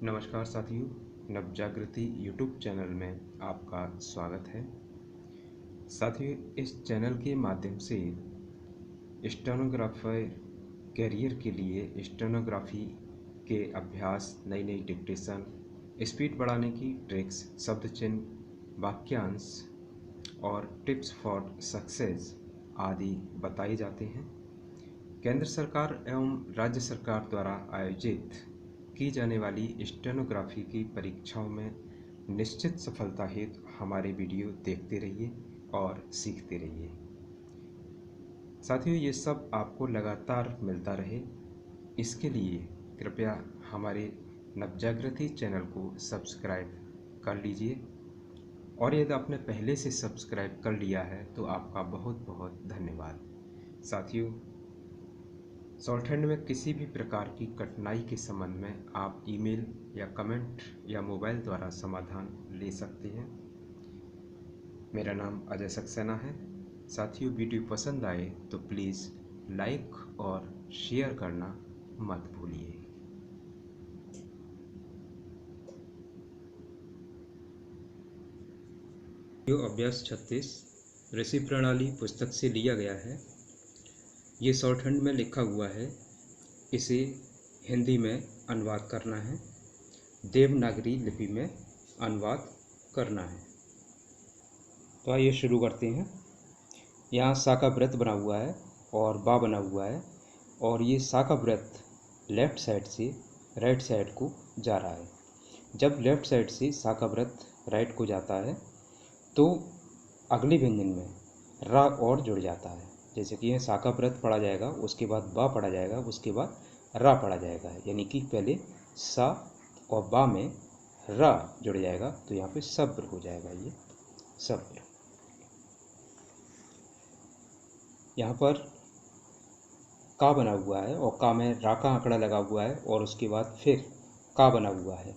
नमस्कार साथियों, Navjagriti YouTube channel में आपका स्वागत है। साथियों, इस चैनल के माध्यम से स्टेनोग्राफर कैरियर के लिए स्टेनोग्राफी के अभ्यास, नई नई डिक्टेशन, स्पीड बढ़ाने की ट्रिक्स, शब्द चिन्ह, वाक्यांश और टिप्स फॉर सक्सेस आदि बताए जाते हैं। केंद्र सरकार एवं राज्य सरकार द्वारा आयोजित की जाने वाली स्टेनोग्राफी की परीक्षाओं में निश्चित सफलता हेतु हमारे वीडियो देखते रहिए और सीखते रहिए। साथियों, ये सब आपको लगातार मिलता रहे, इसके लिए कृपया हमारे नवजागृति चैनल को सब्सक्राइब कर लीजिए। और यदि आपने पहले से सब्सक्राइब कर लिया है तो आपका बहुत बहुत धन्यवाद। साथियों, शॉर्टहैंड में किसी भी प्रकार की कठिनाई के संबंध में आप ईमेल या कमेंट या मोबाइल द्वारा समाधान ले सकते हैं। मेरा नाम अजय सक्सेना है। साथियों, वीडियो पसंद आए तो प्लीज़ लाइक और शेयर करना मत भूलिए। अभ्यास 36 ऋषि प्रणाली पुस्तक से लिया गया है। ये शॉर्टहैंड में लिखा हुआ है, इसे हिंदी में अनुवाद करना है, देवनागरी लिपि में अनुवाद करना है। तो आइए शुरू करते हैं। यहाँ सा का व्रत बना हुआ है और बा बना हुआ है, और ये सा का व्रत लेफ्ट साइड से राइट साइड को जा रहा है। जब लेफ्ट साइड से सा का व्रत राइट को जाता है तो अगले व्यंजन में रा और जुड़ जाता है। जैसे कि यह सा का व्रत पढ़ा जाएगा, उसके बाद बा पढ़ा जाएगा, उसके बाद रा पढ़ा जाएगा, यानी कि पहले सा और बा में रा जुड़ जाएगा, तो यहाँ पे सब्र हो जाएगा। ये सब्र। यहाँ पर का बना हुआ है और का में रा का आंकड़ा लगा हुआ है, और उसके बाद फिर का बना हुआ है।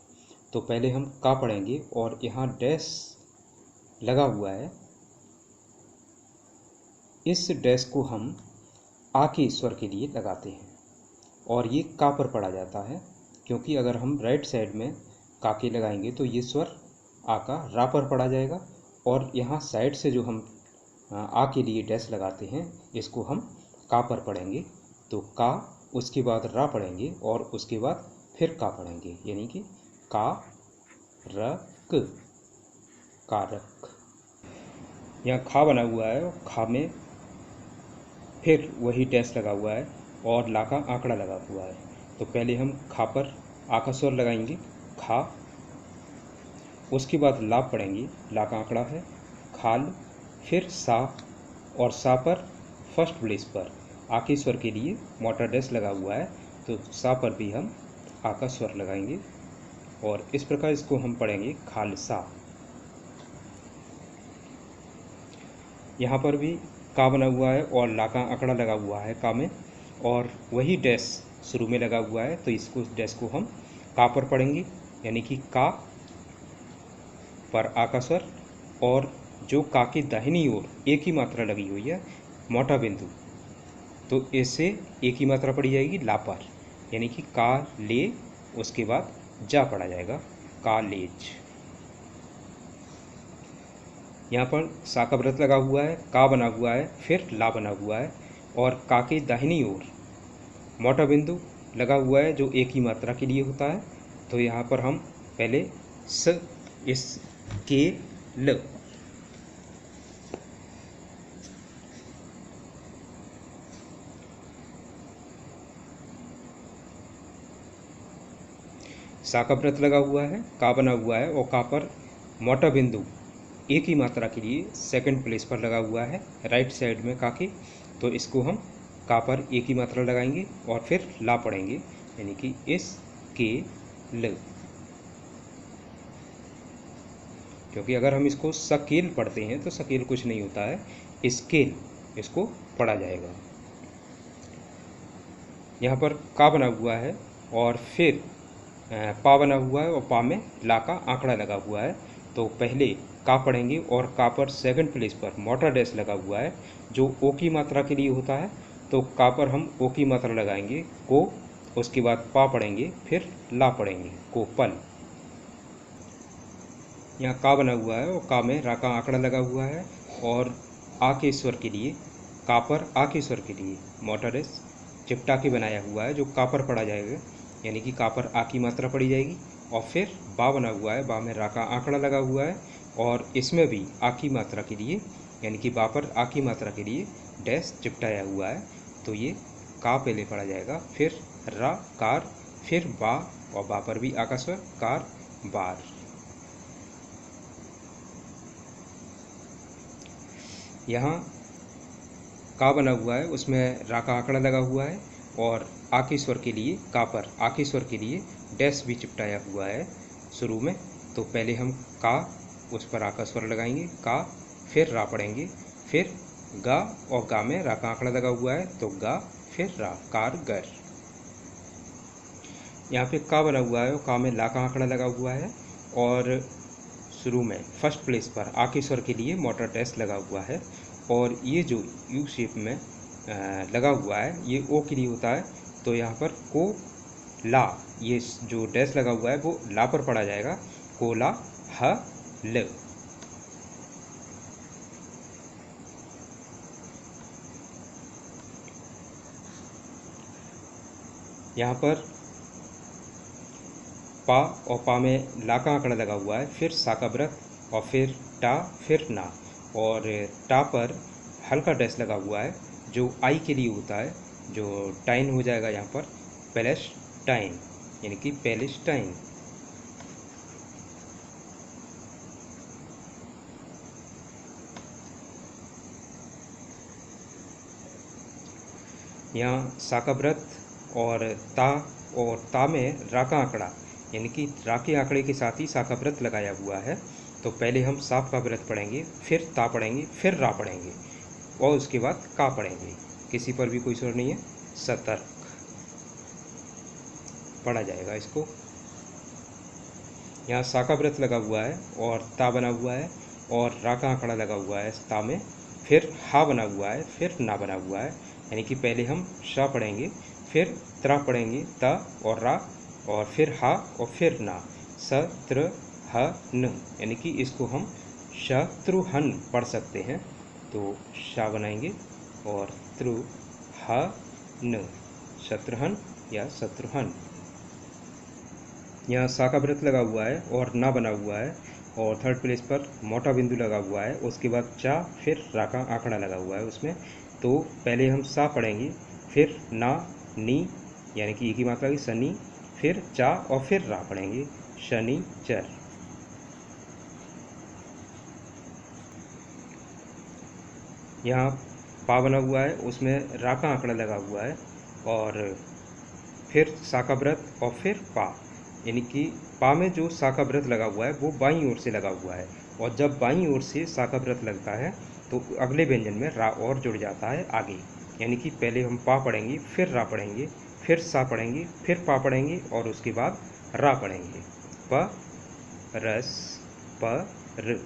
तो पहले हम का पढ़ेंगे और यहाँ डैश लगा हुआ है, इस डैश को हम आ के स्वर के लिए लगाते हैं और ये का पर पढ़ा जाता है, क्योंकि अगर हम राइट साइड में का के लगाएंगे तो ये स्वर आ का रा पर पढ़ा जाएगा, और यहाँ साइड से जो हम आ के लिए डैश लगाते हैं इसको हम का पर पढ़ेंगे। तो का, उसके बाद रा पढ़ेंगे और उसके बाद फिर का पढ़ेंगे, यानी कि का रक, कारक। यहाँ खा बना हुआ है और खा में फिर वही डैश लगा हुआ है और ला का आंकड़ा लगा हुआ है। तो पहले हम खा पर आ का स्वर लगाएंगे, खा, उसके बाद ला पढ़ेंगे, ला का आंकड़ा है, खाल, फिर सा, और सा पर फर्स्ट प्लेस पर आ के स्वर के लिए मोटा डैश लगा हुआ है, तो सा पर भी हम आ का स्वर लगाएंगे और इस प्रकार इसको हम पढ़ेंगे खालसा। यहाँ पर भी का बना हुआ है और ला का आंकड़ा लगा हुआ है का में, और वही डैश शुरू में लगा हुआ है, तो इसको डैश को हम का पर पढ़ेंगे, यानी कि का पर आ का स्वर, और जो का की दाहिनी ओर एक ही मात्रा लगी हुई है, मोटा बिंदु, तो इससे एक ही मात्रा पड़ी जाएगी ला पर, यानी कि का ले, उसके बाद जा पढ़ा जाएगा, कालेज। यहाँ पर सा का व्रत लगा हुआ है, का बना हुआ है, फिर ला बना हुआ है, और का की दाहिनी ओर मोटा बिंदु लगा हुआ है जो एक ही मात्रा के लिए होता है। तो यहाँ पर हम पहले स, इस के ल, सा का व्रत लगा हुआ है, का बना हुआ है, और का पर मोटा बिंदु एक ही मात्रा के लिए सेकंड प्लेस पर लगा हुआ है राइट साइड में का के, तो इसको हम का पर एक ही मात्रा लगाएंगे और फिर ला पढ़ेंगे, यानी कि इस के ल। क्योंकि अगर हम इसको सकेल पढ़ते हैं तो सकेल कुछ नहीं होता है, स्केल इसको पढ़ा जाएगा। यहाँ पर का बना हुआ है और फिर पा बना हुआ है, और पा में ला का आंकड़ा लगा हुआ है, तो पहले का पढ़ेंगे और का पर सेकंड प्लेस पर मोटा डैश लगा हुआ है जो ओ की मात्रा के लिए होता है, तो का पर हम ओ की मात्रा लगाएंगे को, उसके बाद पा पढ़ेंगे, फिर ला पढ़ेंगे, कोपल। यहाँ का बना हुआ है और का में रा का आंकड़ा लगा हुआ है, और आ के स्वर के लिए, का पर आ के स्वर के लिए मोटर एस चिपटा के बनाया हुआ है, जो का पर पढ़ा जाएगा, यानी कि का पर आ की मात्रा पढ़ी जाएगी। और फिर बा बना हुआ है, बा में रा का आंकड़ा लगा हुआ है, और इसमें भी आ की मात्रा के लिए, यानी कि बा पर आ की मात्रा के लिए डैश चिपटाया हुआ है। तो ये का पहले पढ़ा जाएगा, फिर रा कार, फिर बा, और बा पर भी आ का स्वर, कार बार। यहाँ का बना हुआ है, उसमें रा का आंकड़ा लगा हुआ है, और आ के स्वर के लिए, का पर आ के स्वर के लिए डैश भी चिपटाया हुआ है शुरू में। तो पहले हम का, उस पर आ का स्वर लगाएंगे, का, फिर रा पढ़ेंगे, फिर गा, और गा में रा का आंकड़ा लगा हुआ है, तो गा, फिर रा, कार गर। यहाँ पे का बना हुआ है और का में ला का आंकड़ा लगा हुआ है, और शुरू में फर्स्ट प्लेस पर आ के स्वर के लिए मोटर डैश लगा हुआ है, और ये जो यू शेप में लगा हुआ है, ये ओ के लिए होता है। तो यहाँ पर को ला, ये जो डैश लगा हुआ है वो ला पर पढ़ा जाएगा, को ला ह ल। यहाँ पर पा और पा में ला का आंकड़ा लगा हुआ है, फिर सा का व्रत, और फिर टा, फिर ना, और टा पर हल्का डैश लगा हुआ है, जो आई के लिए होता है, जो टाइन हो जाएगा यहाँ पर पैलेस्टाइन, यानी कि पैलेस्टाइन। यहाँ सा का व्रत और ता में रा का आंकड़ा, यानी कि रा के आंकड़े के साथ ही सा का व्रत लगाया हुआ है। तो पहले हम साप का व्रत पढ़ेंगे, फिर ता पढ़ेंगे, फिर रा पढ़ेंगे, और उसके बाद का पढ़ेंगे। किसी पर भी कोई स्वर नहीं है, सतर्क पढ़ा जाएगा इसको। यहाँ सा का व्रत लगा हुआ है और ता बना हुआ है, और रा का आंकड़ा लगा हुआ है ता में, फिर हा बना हुआ है, फिर ना बना हुआ है, यानी कि पहले हम शा पढ़ेंगे, फिर त्रा पढ़ेंगे, ता और रा, और फिर हा, और फिर ना, स त्र ह न, यानी कि इसको हम शत्रुहन पढ़ सकते हैं। तो शा बनाएंगे और त्रु ह न, शत्रुहन या शत्रुहन। यहाँ सा का व्रत लगा हुआ है और ना बना हुआ है, और थर्ड प्लेस पर मोटा बिंदु लगा हुआ है, उसके बाद चा, फिर रा का आंकड़ा लगा हुआ है उसमें। तो पहले हम सा पढ़ेंगे, फिर ना, नी, यानी कि एक ही मात्रा की शनि, फिर चा, और फिर रा पढ़ेंगे, शनिचर। यहाँ पा बना हुआ है, उसमें रा का आंकड़ा लगा हुआ है, और फिर सा का व्रत, और फिर पा, यानी कि पा में जो सा का व्रत लगा हुआ है वो बाईं ओर से लगा हुआ है, और जब बाईं ओर से सा का व्रत लगता है तो अगले व्यंजन में रा और जुड़ जाता है आगे। यानी कि पहले हम पा पढ़ेंगे, फिर रा पढ़ेंगे, फिर सा पढ़ेंगे, फिर पा पढ़ेंगे, और उसके बाद रा पढ़ेंगे, प रस प र।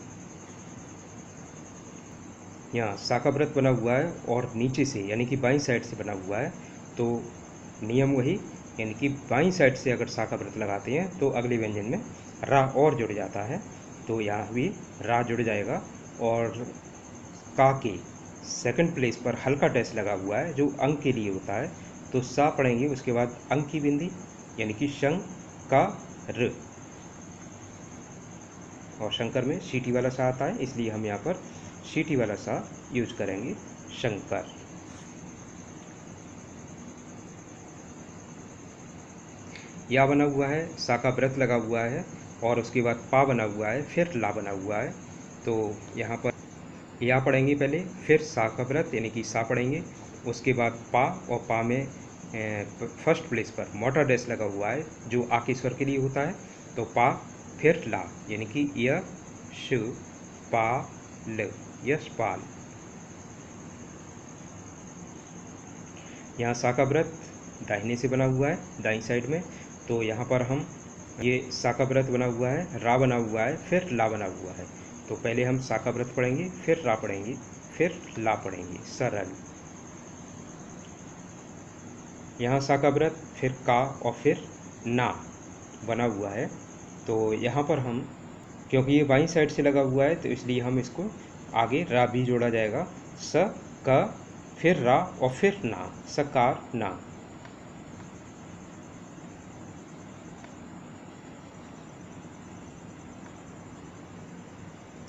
यहाँ सा का व्रत बना हुआ है और नीचे से, यानी कि बाईं साइड से बना हुआ है। तो नियम वही, यानी कि बाईं साइड से अगर सा का व्रत लगाते हैं तो अगले व्यंजन में रा और जुड़ जाता है। तो यहाँ भी रा जुड़ जाएगा, और का के सेकंड प्लेस पर हल्का डैश लगा हुआ है जो अंक के लिए होता है। तो सा पढ़ेंगे, उसके बाद अंक की बिंदी, यानी कि शं का र, और शंकर में सीटी वाला सा आता है, इसलिए हम यहाँ पर सीटी वाला सा यूज करेंगे, शंकर। या बना हुआ है, सा का व्रत लगा हुआ है, और उसके बाद पा बना हुआ है, फिर ला बना हुआ है। तो यहाँ पर या पढ़ेंगे पहले, फिर सा का व्रत, यानी कि सा पढ़ेंगे, उसके बाद पा, और पा में फर्स्ट प्लेस पर मोटा डैश लगा हुआ है जो आ के स्वर के लिए होता है। तो पा, फिर ला, यानी कि य श पा ल, यशपाल। यहाँ सा का व्रत दाहिने से बना हुआ है, दाईं साइड में। तो यहाँ पर हम ये सा का व्रत बना हुआ है, रा बना हुआ है, फिर ला बना हुआ है। तो पहले हम सा का व्रत पढ़ेंगे, फिर रा पढ़ेंगे, फिर ला पढ़ेंगे, सरल। यहाँ सा का व्रत, फिर का और फिर ना बना हुआ है। तो यहाँ पर हम, क्योंकि ये बाईं साइड से लगा हुआ है तो इसलिए हम इसको आगे रा भी जोड़ा जाएगा। स क फिर रा और फिर ना, सकार ना।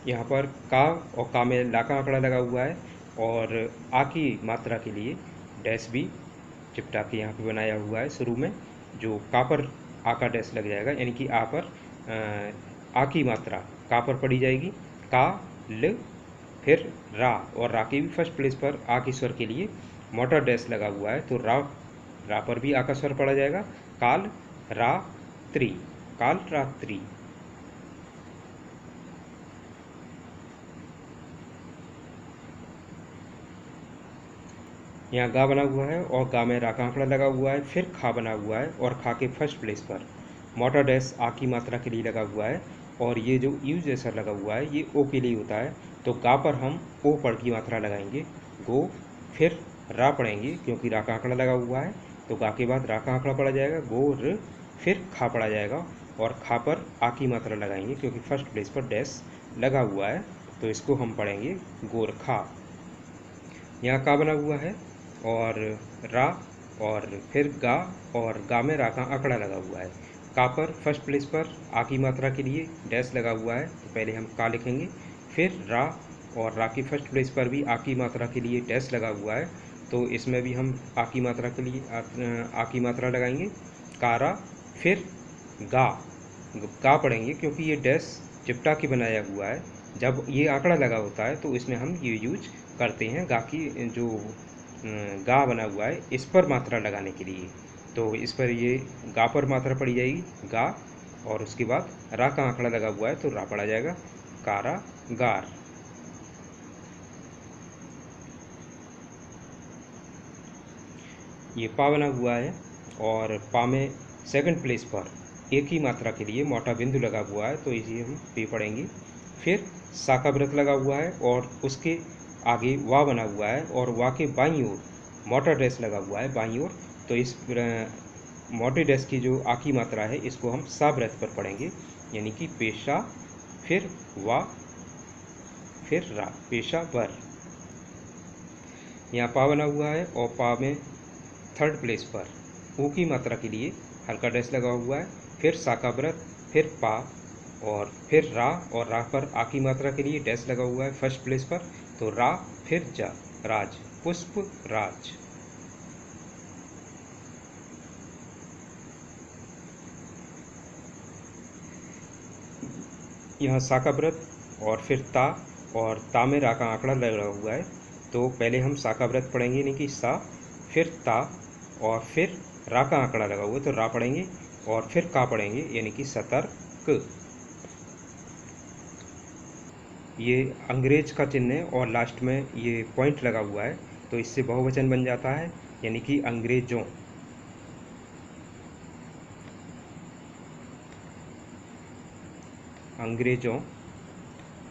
यहाँ पर का और का में ला का आंकड़ा लगा हुआ है, और आ की मात्रा के लिए डैश भी चिपटा के यहाँ पे बनाया हुआ है शुरू में, जो का पर आ का डैश लग जाएगा, यानी कि आ पर आ की मात्रा का पर पड़ी जाएगी। का ल फिर रा, और रा की भी फर्स्ट प्लेस पर आ के स्वर के लिए मोटा डैश लगा हुआ है, तो रा पर भी आ का स्वर पड़ा जाएगा। काल रा त्रि, काल रात्रि। यहाँ गा बना हुआ है और गा में रा का आंकड़ा लगा हुआ है, फिर खा बना हुआ है और खा के फर्स्ट प्लेस पर मोटा डैश आ की मात्रा के लिए लगा हुआ है, और ये जो यू जैसा लगा हुआ है ये ओ के लिए होता है। तो गा पर हम ओ पढ़ की मात्रा लगाएंगे, गो, फिर रा पढ़ेंगे क्योंकि रा का आंकड़ा लगा हुआ है, तो गा के बाद रा का आंकड़ा पढ़ा जाएगा, गो र, फिर खा पढ़ा जाएगा, और खा पर आ की मात्रा लगाएंगे क्योंकि फर्स्ट प्लेस पर डैश लगा हुआ है, तो इसको हम पढ़ेंगे गोरखा। यहाँ का बना हुआ है और रा, और फिर गा, और गा में रा का आंकड़ा लगा हुआ है। का पर फर्स्ट प्लेस पर आ की मात्रा के लिए डैश लगा हुआ है, तो पहले हम का लिखेंगे, फिर रा, और रा की फर्स्ट प्लेस पर भी आ की मात्रा के लिए डैश लगा हुआ है, तो इसमें भी हम आ की मात्रा के लिए आ की मात्रा लगाएंगे, कारा, फिर गा, गा पढ़ेंगे क्योंकि ये डैश चिपटा के बनाया हुआ है। जब ये आंकड़ा लगा होता है तो इसमें हम ये यूज करते हैं गा की, जो गा बना हुआ है इस पर मात्रा लगाने के लिए। तो इस पर ये गा पर मात्रा पड़ी जाएगी, गा, और उसके बाद रा का आंकड़ा लगा हुआ है तो रा पड़ा जाएगा, कारा गार। ये पा बना हुआ है और पा में सेकंड प्लेस पर एक ही मात्रा के लिए मोटा बिंदु लगा हुआ है, तो इसे हम पे पढ़ेंगे। फिर सा का व्रत लगा हुआ है और उसके आगे वा बना हुआ है, और वा के बाईं ओर मोटा डैश लगा हुआ है बाईं ओर, तो इस मोटे डैश की जो आ की मात्रा है इसको हम सा व्रत पर पढ़ेंगे, यानी कि पेशा, फिर वा, फिर रा, पेशा वर। यहाँ पा बना हुआ है और पा में थर्ड प्लेस पर ऊ की मात्रा के लिए हल्का डैश लगा हुआ है, फिर सा का व्रत, फिर पा, और फिर रा, और रा पर आ की मात्रा के लिए डैश लगा हुआ है फर्स्ट प्लेस पर, तो रा, फिर जा, राज, पुष्प राज। यहाँ सा का व्रत और फिर ता, और ता में रा का आंकड़ा लगा हुआ है, तो पहले हम सा का व्रत पढ़ेंगे, यानी कि सा, फिर ता, और फिर रा का आंकड़ा लगा हुआ है तो रा पढ़ेंगे, और फिर का पढ़ेंगे, यानी कि सतर्क। ये अंग्रेज का चिन्ह है और लास्ट में ये पॉइंट लगा हुआ है, तो इससे बहुवचन बन जाता है, यानी कि अंग्रेजों। अंग्रेजों।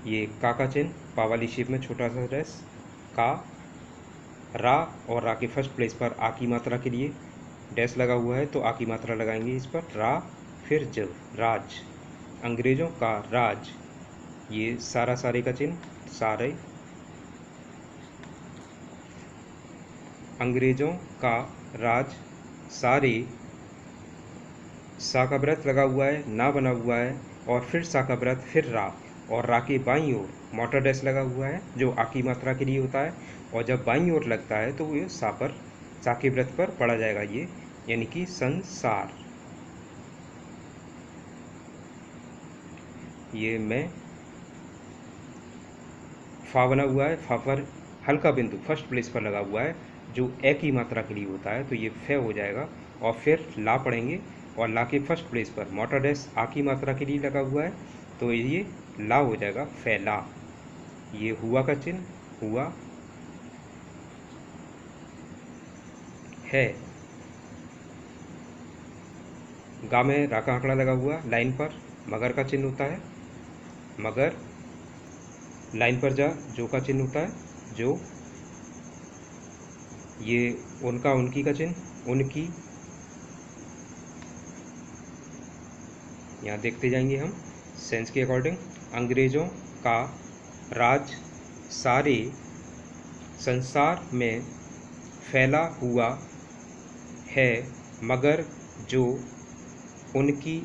ये का चिन्ह पा वाली शेप में छोटा सा डैश, का, रा, और रा के फर्स्ट प्लेस पर आ की मात्रा के लिए डैश लगा हुआ है तो आ की मात्रा लगाएंगे इस पर, रा, फिर ज, राज, अंग्रेजों का राज। ये सारा सारे का चिन्ह, सारे, अंग्रेजों का राज, सारे, सा का व्रत लगा हुआ है, ना बना हुआ है, और फिर सा का व्रत, फिर रा, और रा के बाईं ओर मोटा डैश लगा हुआ है जो आ की मात्रा के लिए होता है, और जब बाईं ओर लगता है तो ये सा के व्रत पर पड़ा जाएगा ये, यानी कि संसार। ये मैं फा बना हुआ है, फा पर हल्का बिंदु फर्स्ट प्लेस पर लगा हुआ है जो ए की मात्रा के लिए होता है, तो ये फे हो जाएगा, और फिर ला पढ़ेंगे, और ला के फर्स्ट प्लेस पर मोटा डैश आ की मात्रा के लिए लगा हुआ है, तो ये ला हो जाएगा, फैला। ये हुआ का चिन्ह, हुआ है। गा में रा का आंकड़ा लगा हुआ लाइन पर मगर का चिन्ह होता है, मगर। लाइन पर जा जो का चिन्ह होता है, जो। ये उनका उनकी का चिन्ह, उनकी, यहाँ देखते जाएंगे हम सेंस के अकॉर्डिंग, अंग्रेजों का राज सारे संसार में फैला हुआ है, मगर जो उनकी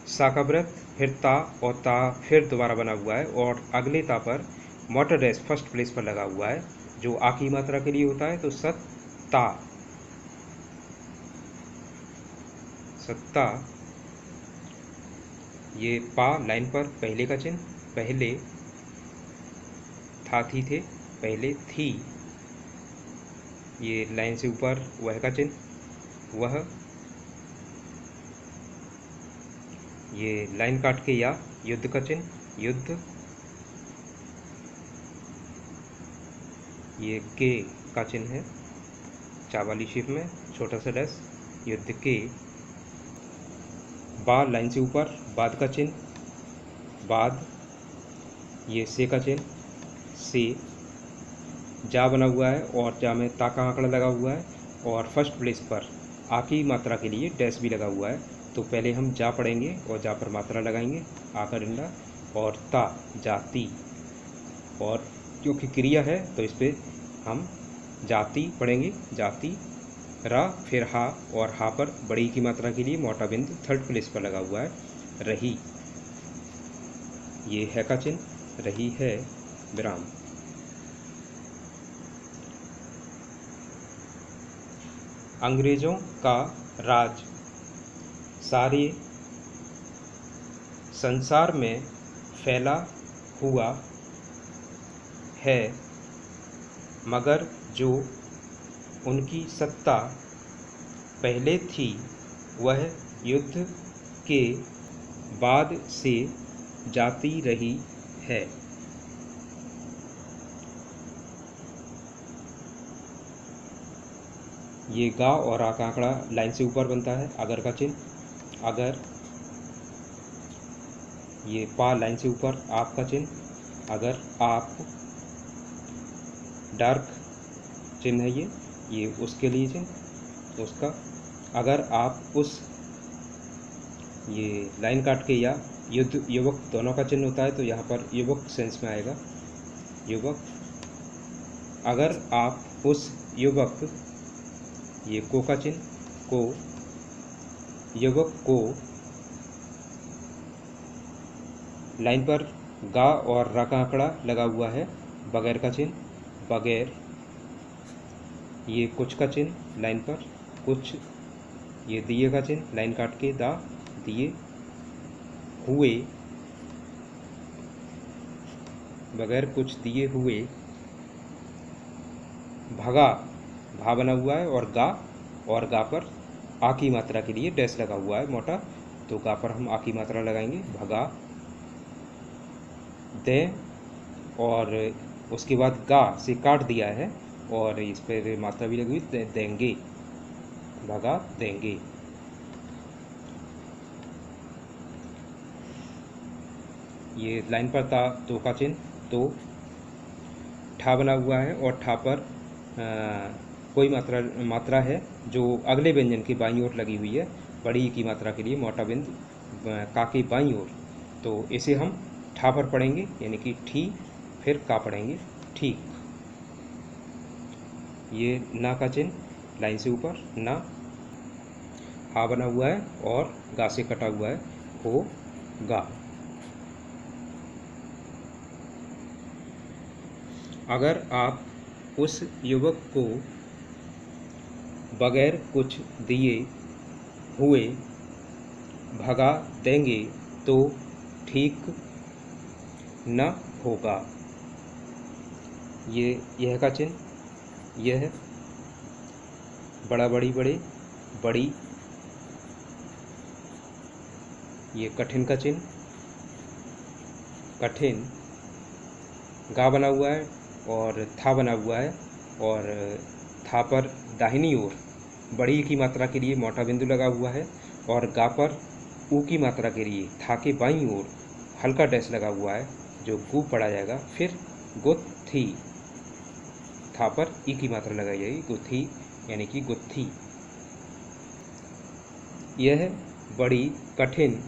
साकाव्रत फिर ता और ता फिर दोबारा बना हुआ है और अगले ता पर मोटर डैश फर्स्ट प्लेस पर लगा हुआ है, जो आ की मात्रा के लिए होता है। तो सत्ता, सत्ता, ये पा लाइन पर पहले का चिन्ह, पहले था थी थे, पहले थी, ये लाइन से ऊपर वह का चिन्ह, वह, ये लाइन काट के या युद्ध का चिन्ह, युद्ध, ये के का चिन्ह है चा वाली शेप में छोटा सा डैश, युद्ध के, बा लाइन से ऊपर बाद का चिन्ह, बाद, ये से का चिन्ह, से, जा बना हुआ है और जा में ता का आंकड़ा लगा हुआ है और फर्स्ट प्लेस पर आ की मात्रा के लिए डैश भी लगा हुआ है। तो पहले हम जा पढ़ेंगे और जा पर मात्रा लगाएंगे, आ का डंडा, और ता, जाति, और क्योंकि क्रिया है तो इस पर हम जाति पढ़ेंगे, जाति, रा, फिर हा, और हा पर बड़ी की मात्रा के लिए मोटा बिंदु थर्ड प्लेस पर लगा हुआ है, रही, ये है का चिन्ह, रही है विराम। अंग्रेजों का राज सारे संसार में फैला हुआ है, मगर जो उनकी सत्ता पहले थी वह युद्ध के बाद से जाती रही है। ये गा और आ का आंकड़ा लाइन से ऊपर बनता है, अगर का चिन्ह, अगर, ये पा लाइन से ऊपर आप का चिन्ह, अगर आप, डार्क चिन्ह है ये उसके लिए चिन्ह, उसका, अगर आप उस, ये लाइन काट के या युद्ध युवक दोनों का चिन्ह होता है तो यहाँ पर युवक सेंस में आएगा, युवक, अगर आप उस युवक, ये को का चिन्ह, को, युवक को, लाइन पर गा और रा का आंकड़ा लगा हुआ है, बगैर का चिन्ह, बगैर, ये कुछ का चिन्ह लाइन पर, कुछ, ये दिए का चिन्ह लाइन काट के दा, दिए, हुए, बगैर कुछ दिए हुए, भगा, भा बना हुआ है और गा पर आ की मात्रा के लिए डैश लगा हुआ है मोटा, तो गा पर हम आ की मात्रा लगाएंगे, भगा, दे, और उसके बाद गा से काट दिया है और इस पर मात्रा भी लगी हुई, देंगे, भगा देंगे। ये लाइन पर था तो का चिन्ह, तो ठा बना हुआ है और ठा पर कोई मात्रा है जो अगले व्यंजन की बाईं ओर लगी हुई है, बड़ी की मात्रा के लिए मोटा बिंदु का की बाईं ओर, तो इसे हम ठा पर पढ़ेंगे, यानी कि ठी, फिर का पढ़ेंगे, ठीक। ये ना का चिन्ह लाइन से ऊपर, ना, हा बना हुआ है और गा से कटा हुआ है, हो गा। अगर आप उस युवक को बगैर कुछ दिए हुए भगा देंगे तो ठीक न होगा। यह का चिन्ह, यह, बड़ा बड़ी बड़े, बड़ी, ये कठिन का चिन्ह, कठिन, गा बना हुआ है और था बना हुआ है और था पर दाहिनी ओर बड़ी की मात्रा के लिए मोटा बिंदु लगा हुआ है और गा पर ऊ की मात्रा के लिए था के बाईं ओर हल्का डैश लगा हुआ है जो गु पढ़ा जाएगा। फिर गुत्थी, था पर ई की मात्रा लगाई जाएगी, गुत्थी यानी कि गुत्थी। यह बड़ी कठिन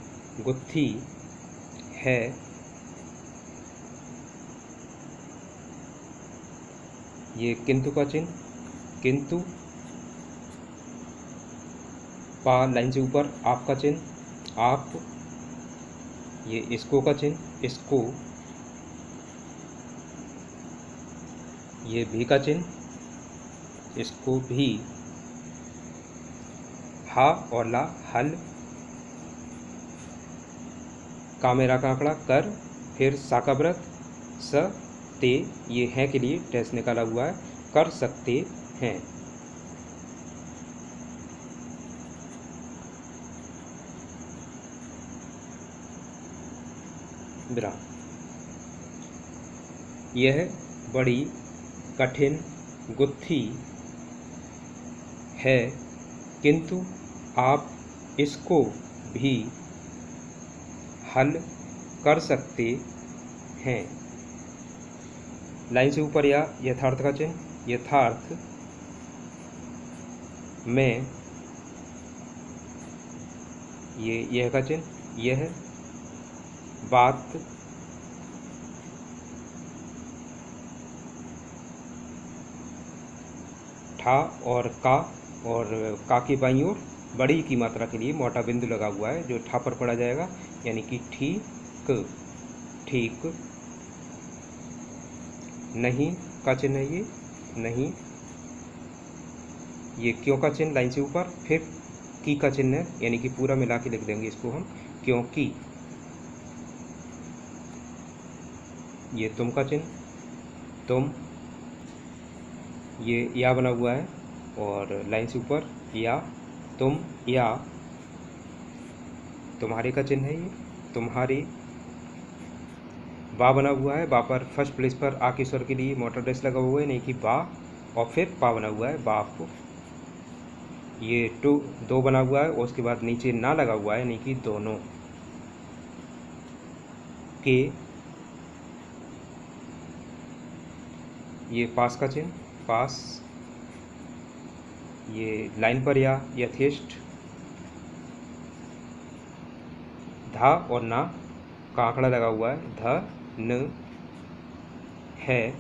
गुत्थी है। ये किंतु का चिन्ह, किंतु पा लाइन से ऊपर आप का चिन्ह, आप। ये इसको का चिन्ह, इसको। ये भी का चिन्ह, इसको भी। हा और ला हल, का मेरा का आंकड़ा कर, फिर सा का व्रत, स ते, ये हैं के लिए टेस्ट निकाला हुआ है, कर सकते हैं। विराम। यह बड़ी कठिन गुत्थी है, किंतु आप इसको भी हल कर सकते हैं। लाइन से ऊपर या यथार्थ का चिन्ह, यथार्थ में, ये यह का चिन्ह, यह बात ठा और का की बाईं ओर बड़ी की मात्रा के लिए मोटा बिंदु लगा हुआ है जो ठा पर पड़ा जाएगा, यानी कि ठीक। ठीक नहीं का चिन्ह है ये, नहीं। ये क्यों का चिन्ह लाइन से ऊपर, फिर की का चिन्ह है, यानी कि पूरा मिला के लिख देंगे इसको हम, क्योंकि। ये तुम का चिन्ह, तुम। ये या बना हुआ है और लाइन से ऊपर या, तुम या। तुम्हारे का चिन्ह है ये, तुम्हारे। बा बना हुआ है, बा पर फर्स्ट प्लेस पर आ के स्वर के लिए मोटा डेस लगा हुआ है, नहीं कि बा, और फिर पा बना हुआ है, बाप। ये टू दो बना हुआ है और उसके बाद नीचे ना लगा हुआ है, नहीं कि दोनों के। ये पास का चिन्ह, पास। ये लाइन पर या यथेष्ट, धा और ना का आंकड़ा लगा हुआ है, ध न है।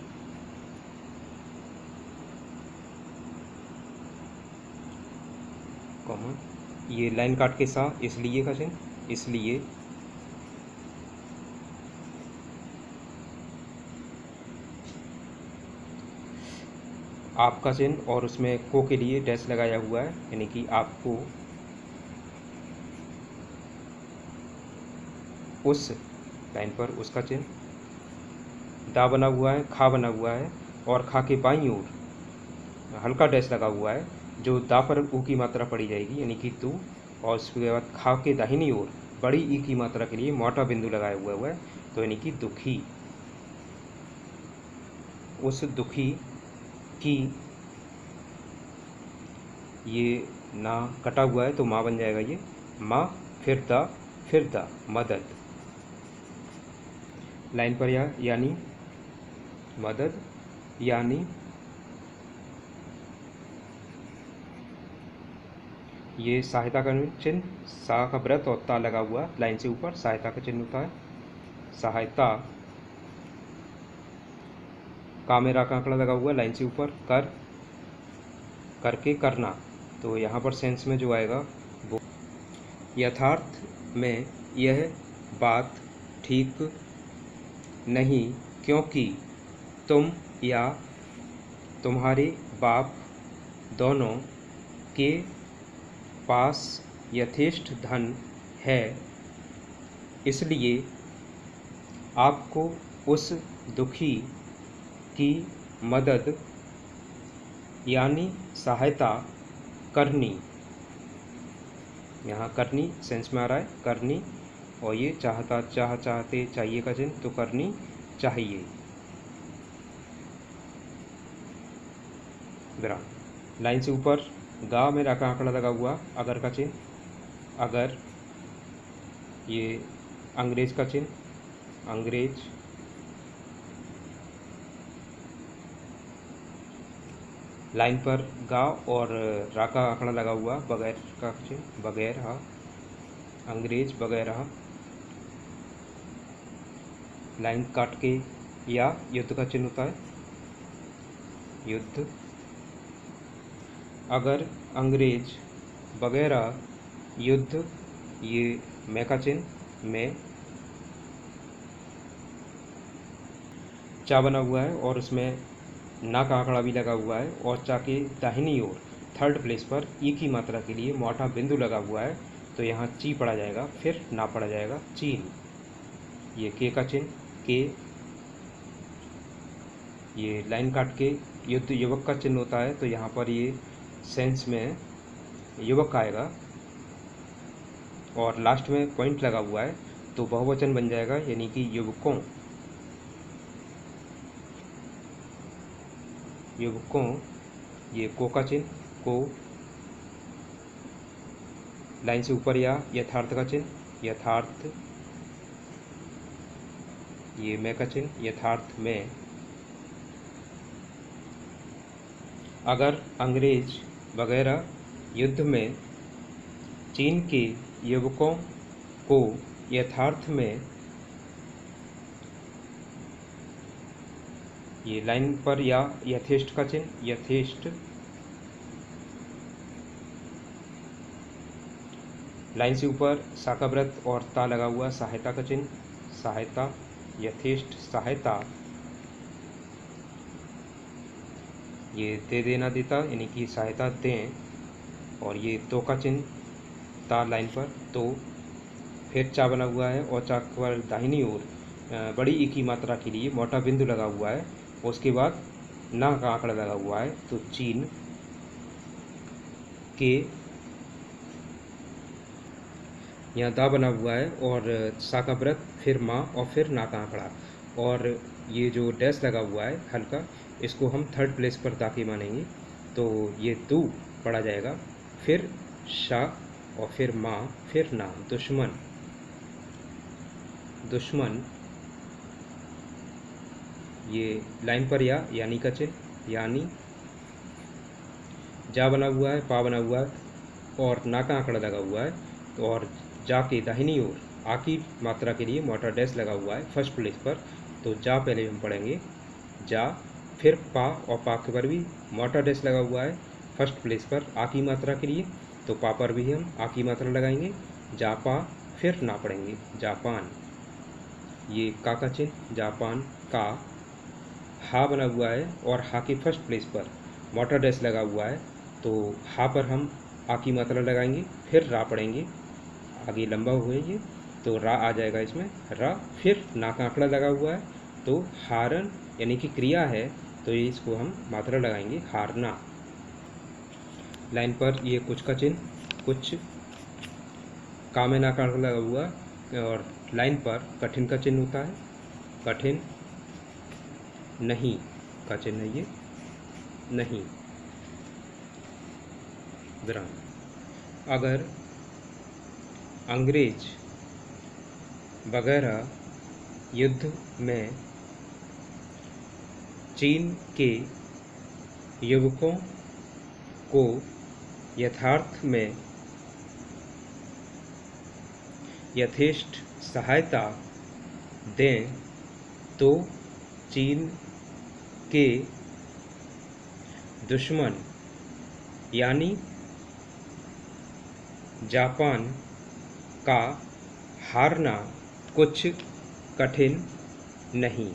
कॉमा, ये लाइन काट के सा, इसलिए का चिन्ह, इसलिए। आपका चिन्ह और उसमें को के लिए डैश लगाया हुआ है, यानी कि आपको। उस लाइन पर उसका चिन्ह, दा बना हुआ है, खा बना हुआ है और खा के बाईं ओर हल्का डैश लगा हुआ है जो दा पर ऊ की मात्रा पड़ी जाएगी, यानी कि तू। और उसके बाद खा के दाहिनी ओर बड़ी ई की मात्रा के लिए मोटा बिंदु लगाया हुआ है, तो यानी कि दुखी। उस दुखी की, ये ना कटा हुआ है तो माँ बन जाएगा ये, माँ, फिर द मदद। लाइन पर या यानी, मदद यानी। ये सहायता का चिन्ह, सा का व्रत और ता लगा हुआ लाइन से ऊपर, सहायता का चिन्ह होता है, सहायता। का मेरा का आंकड़ा लगा हुआ लाइन से ऊपर, कर, करके करना, तो यहाँ पर सेंस में जो आएगा वो। यथार्थ में यह बात ठीक नहीं, क्योंकि तुम या तुम्हारे बाप दोनों के पास यथेष्ट धन है, इसलिए आपको उस दुखी की मदद यानी सहायता करनी। यहाँ करनी सेंस में आ रहा है, करनी। और ये चाहता, चाहते, चाहिए का चिन्ह, तो करनी चाहिए। विराम। लाइन से ऊपर गा में रा का आंकड़ा लगा हुआ, अगर का चिन्ह, अगर। ये अंग्रेज का चिन्ह, अंग्रेज। लाइन पर गा और रा का आंकड़ा लगा हुआ, बगैर का चिन्ह, बगैर हा, अंग्रेज बगैर हा, लाइन काट के या युद्ध का चिन्ह होता है, युद्ध। अगर अंग्रेज वगैरह युद्ध, ये मैं का चिन्ह, मैं। चा बना हुआ है और उसमें ना का आंकड़ा भी लगा हुआ है और चा के दाहिनी ओर थर्ड प्लेस पर ई की मात्रा के लिए मोटा बिंदु लगा हुआ है, तो यहाँ ची पड़ा जाएगा, फिर ना पड़ा जाएगा, चीन। ये के का चिन्ह, के। ये लाइन काट के युद्ध युवक का चिन्ह होता है, तो यहाँ पर ये सेंस में युवक आएगा और लास्ट में पॉइंट लगा हुआ है, तो बहुवचन बन जाएगा, यानी कि युवकों, युवकों। ये को का चिन्ह, को। लाइन से ऊपर या यथार्थ का चिन्ह, यथार्थ। ये मैं का चिन्ह, यथार्थ में। अगर अंग्रेज वगैरह युद्ध में चीन के युवकों को यथार्थ में, ये लाइन पर या यथेष्ट का चिन्ह, यथेष्ट। लाइन से ऊपर साकाव्रत और ता लगा हुआ, सहायता का चिन्ह, सहायता, यथेष्ट सहायता। ये दे देना देता, यानी कि सहायता दें, और ये तो का चिन्ह ता लाइन पर, तो। फिर चा बना हुआ है और चा पर दाहिनी ओर बड़ी ई की मात्रा के लिए मोटा बिंदु लगा हुआ है, उसके बाद ना का आंकड़ा लगा हुआ है, तो चीन के। यहाँ दा बना हुआ है और सा का व्रत, फिर माँ और फिर ना का आंकड़ा, और ये जो डैश लगा हुआ है हल्का, इसको हम थर्ड प्लेस पर दा के मानेंगे, तो ये दू पढ़ा जाएगा, फिर शा और फिर माँ, फिर ना, दुश्मन, दुश्मन। ये लाइन पर या यानी का चिन्ह, यानी। जा बना हुआ है, पा बना हुआ है और ना का आंकड़ा लगा हुआ है, तो और जा के दाहिनी ओर आ की मात्रा के लिए मोटा डैश लगा हुआ है फर्स्ट प्लेस पर, तो जा पहले हम पढ़ेंगे, जा। फिर पा और पा के पर भी मोटा डैश लगा हुआ है फर्स्ट प्लेस पर आ की मात्रा के लिए, तो पा पर भी हम आ की मात्रा लगाएंगे, जापा। फिर ना पढ़ेंगे, जापान। ये का चिन्ह, जापान का। हा बना हुआ है और हा के फर्स्ट प्लेस पर मोटा डैश लगा हुआ है, तो हा पर हम आ की मात्रा लगाएंगे, फिर रा पढ़ेंगे, आगे लंबा हुआ है ये, तो रा आ जाएगा इसमें, रा। फिर ना का आंकड़ा लगा हुआ है, तो हारन, यानी कि क्रिया है, तो ये इसको हम मात्रा लगाएंगे, हारना। लाइन पर ये कुछ का चिन्ह, कुछ, का में ना का आंकड़ा लगा हुआ, और लाइन पर कठिन का चिन्ह होता है, कठिन। नहीं का चिन्ह है ये, नहीं, विराम। अगर अंग्रेज वगैरह युद्ध में चीन के युवकों को यथार्थ में यथेष्ट सहायता दें, तो चीन के दुश्मन यानी जापान का हारना कुछ कठिन नहीं।